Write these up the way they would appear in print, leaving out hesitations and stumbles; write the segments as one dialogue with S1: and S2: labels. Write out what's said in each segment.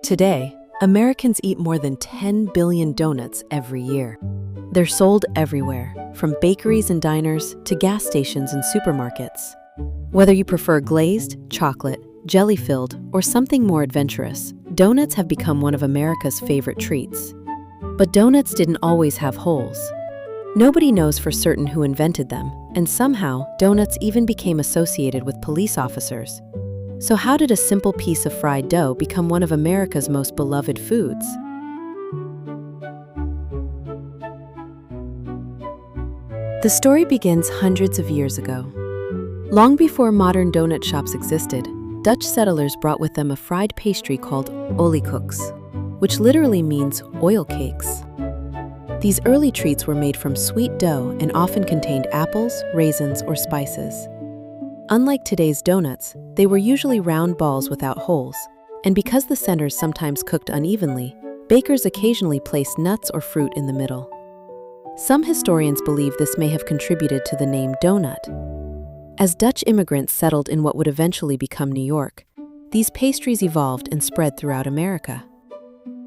S1: Today, Americans eat more than 10 billion donuts every year. They're sold everywhere, from bakeries and diners to gas stations and supermarkets. Whether you prefer glazed, chocolate, jelly-filled, or something more adventurous, donuts have become one of America's favorite treats. But donuts didn't always have holes. Nobody knows for certain who invented them, and somehow, donuts even became associated with police officers. So how did a simple piece of fried dough become one of America's most beloved foods? The story begins hundreds of years ago. Long before modern donut shops existed, Dutch settlers brought with them a fried pastry called Olykoeks, which literally means oil cakes. These early treats were made from sweet dough and often contained apples, raisins, or spices. Unlike today's donuts, they were usually round balls without holes, and because the centers sometimes cooked unevenly, bakers occasionally placed nuts or fruit in the middle. Some historians believe this may have contributed to the name doughnut. As Dutch immigrants settled in what would eventually become New York, these pastries evolved and spread throughout America.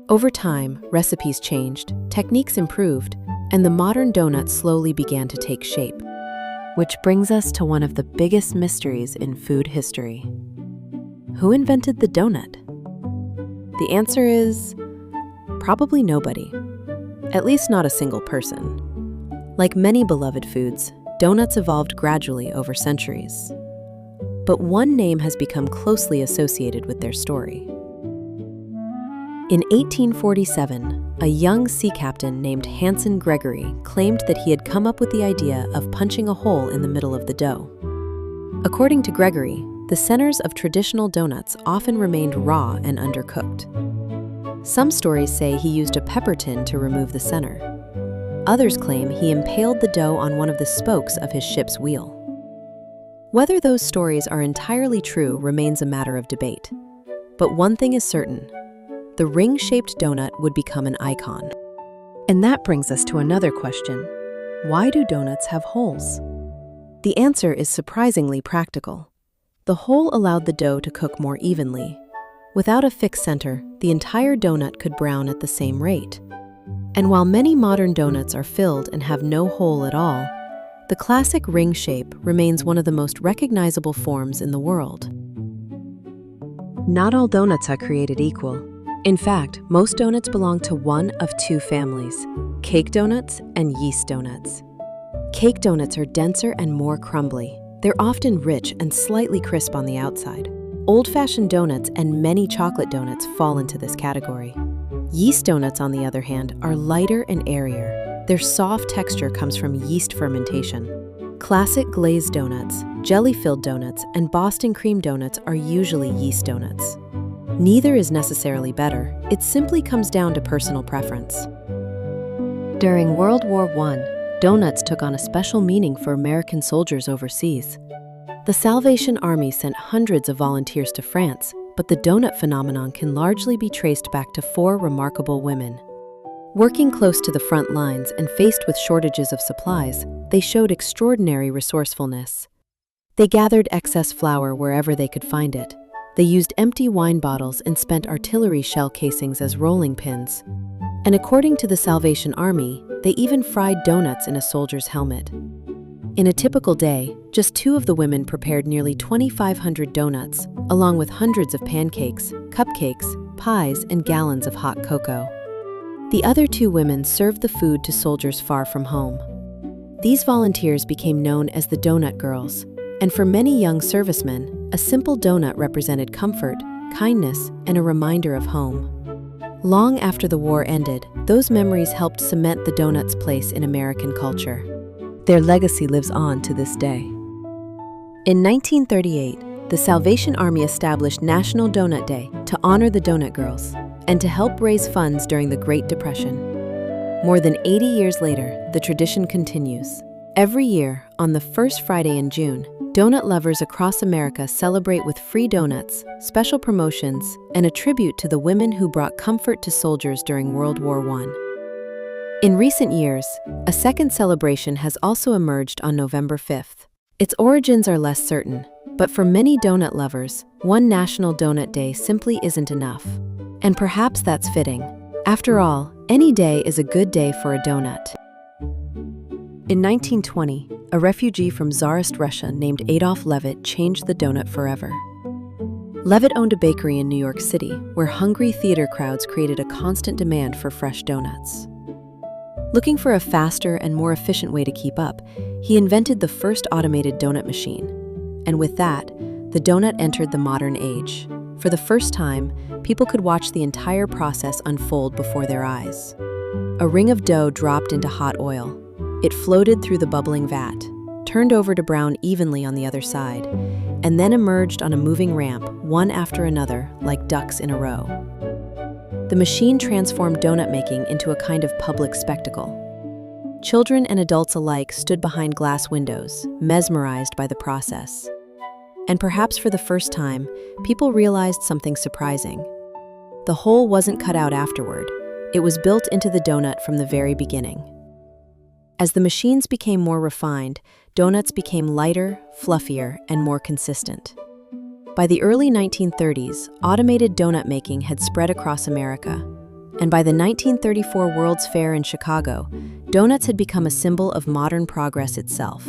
S1: Over time, recipes changed, techniques improved, and the modern donut slowly began to take shape. Which brings us to one of the biggest mysteries in food history. Who invented the donut? The answer is probably nobody. At least not a single person. Like many beloved foods, donuts evolved gradually over centuries. But one name has become closely associated with their story. In 1847, a young sea captain named Hanson Gregory claimed that he had come up with the idea of punching a hole in the middle of the dough. According to Gregory, the centers of traditional donuts often remained raw and undercooked. Some stories say he used a pepper tin to remove the center. Others claim he impaled the dough on one of the spokes of his ship's wheel. Whether those stories are entirely true remains a matter of debate. But one thing is certain: the ring-shaped donut would become an icon. And that brings us to another question. Why do donuts have holes? The answer is surprisingly practical. The hole allowed the dough to cook more evenly. Without a fixed center, the entire donut could brown at the same rate. And while many modern donuts are filled and have no hole at all, the classic ring shape remains one of the most recognizable forms in the world. Not all donuts are created equal. In fact, most donuts belong to one of two families: cake donuts and yeast donuts. Cake donuts are denser and more crumbly. They're often rich and slightly crisp on the outside. Old-fashioned donuts and many chocolate donuts fall into this category. Yeast donuts, on the other hand, are lighter and airier. Their soft texture comes from yeast fermentation. Classic glazed donuts, jelly-filled donuts, and Boston cream donuts are usually yeast donuts. Neither is necessarily better. It simply comes down to personal preference. During World War I, donuts took on a special meaning for American soldiers overseas. The Salvation Army sent hundreds of volunteers to France, but the donut phenomenon can largely be traced back to four remarkable women. Working close to the front lines and faced with shortages of supplies, they showed extraordinary resourcefulness. They gathered excess flour wherever they could find it. They used empty wine bottles and spent artillery shell casings as rolling pins. And according to the Salvation Army, they even fried donuts in a soldier's helmet. In a typical day, just two of the women prepared nearly 2,500 donuts, along with hundreds of pancakes, cupcakes, pies, and gallons of hot cocoa. The other two women served the food to soldiers far from home. These volunteers became known as the Donut Girls, and for many young servicemen, a simple donut represented comfort, kindness, and a reminder of home. Long after the war ended, those memories helped cement the donut's place in American culture. Their legacy lives on to this day. In 1938, the Salvation Army established National Donut Day to honor the Donut Girls and to help raise funds during the Great Depression. More than 80 years later, the tradition continues. Every year, on the first Friday in June, donut lovers across America celebrate with free donuts, special promotions, and a tribute to the women who brought comfort to soldiers during World War I. In recent years, a second celebration has also emerged on November 5th. Its origins are less certain, but for many donut lovers, one National Donut Day simply isn't enough. And perhaps that's fitting. After all, any day is a good day for a donut. In 1920, a refugee from Tsarist Russia named Adolf Levitt changed the donut forever. Levitt owned a bakery in New York City, where hungry theater crowds created a constant demand for fresh donuts. Looking for a faster and more efficient way to keep up, he invented the first automated donut machine. And with that, the donut entered the modern age. For the first time, people could watch the entire process unfold before their eyes. A ring of dough dropped into hot oil. It floated through the bubbling vat, turned over to brown evenly on the other side, and then emerged on a moving ramp, one after another, like ducks in a row. The machine transformed donut making into a kind of public spectacle. Children and adults alike stood behind glass windows, mesmerized by the process. And perhaps for the first time, people realized something surprising. The hole wasn't cut out afterward. It was built into the donut from the very beginning. As the machines became more refined, donuts became lighter, fluffier, and more consistent. By the early 1930s, automated donut making had spread across America. And by the 1934 World's Fair in Chicago, donuts had become a symbol of modern progress itself.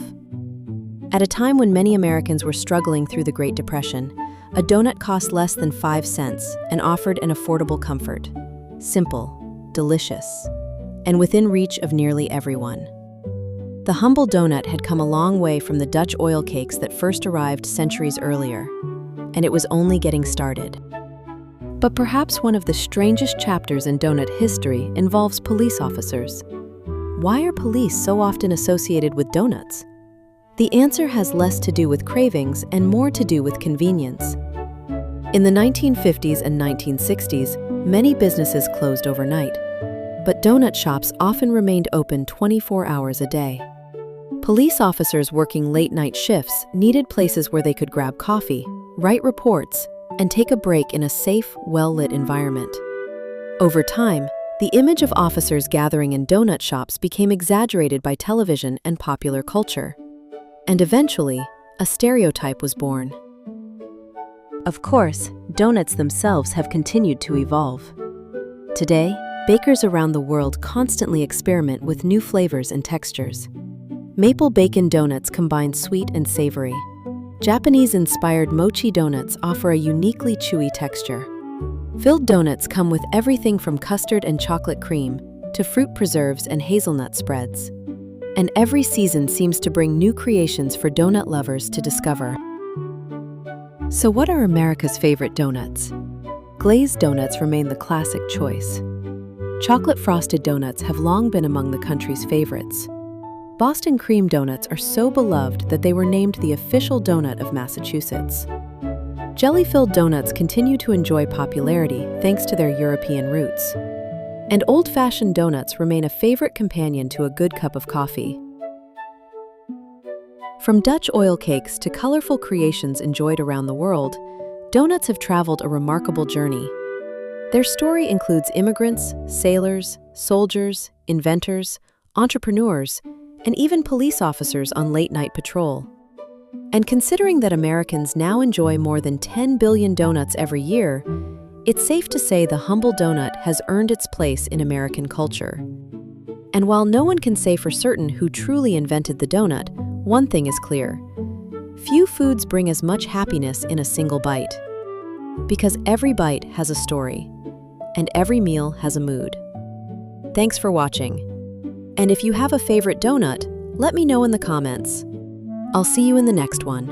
S1: At a time when many Americans were struggling through the Great Depression, a donut cost less than 5 cents and offered an affordable comfort. Simple, delicious, and within reach of nearly everyone. The humble donut had come a long way from the Dutch oilcakes that first arrived centuries earlier, and it was only getting started. But perhaps one of the strangest chapters in donut history involves police officers. Why are police so often associated with donuts? The answer has less to do with cravings and more to do with convenience. In the 1950s and 1960s, many businesses closed overnight, but donut shops often remained open 24 hours a day. Police officers working late-night shifts needed places where they could grab coffee, write reports, and take a break in a safe, well-lit environment. Over time, the image of officers gathering in donut shops became exaggerated by television and popular culture. And eventually, a stereotype was born. Of course, donuts themselves have continued to evolve. Today, bakers around the world constantly experiment with new flavors and textures. Maple bacon donuts combine sweet and savory. Japanese-inspired mochi donuts offer a uniquely chewy texture. Filled donuts come with everything from custard and chocolate cream to fruit preserves and hazelnut spreads. And every season seems to bring new creations for donut lovers to discover. So what are America's favorite donuts? Glazed donuts remain the classic choice. Chocolate-frosted donuts have long been among the country's favorites. Boston cream donuts are so beloved that they were named the official donut of Massachusetts. Jelly-filled donuts continue to enjoy popularity thanks to their European roots. And old-fashioned donuts remain a favorite companion to a good cup of coffee. From Dutch oilcakes to colorful creations enjoyed around the world, donuts have traveled a remarkable journey. Their story includes immigrants, sailors, soldiers, inventors, entrepreneurs, and even police officers on late-night patrol. And considering that Americans now enjoy more than 10 billion donuts every year, it's safe to say the humble donut has earned its place in American culture. And while no one can say for certain who truly invented the donut, one thing is clear. Few foods bring as much happiness in a single bite. Because every bite has a story, and every meal has a mood. Thanks for watching. And if you have a favorite donut, let me know in the comments. I'll see you in the next one.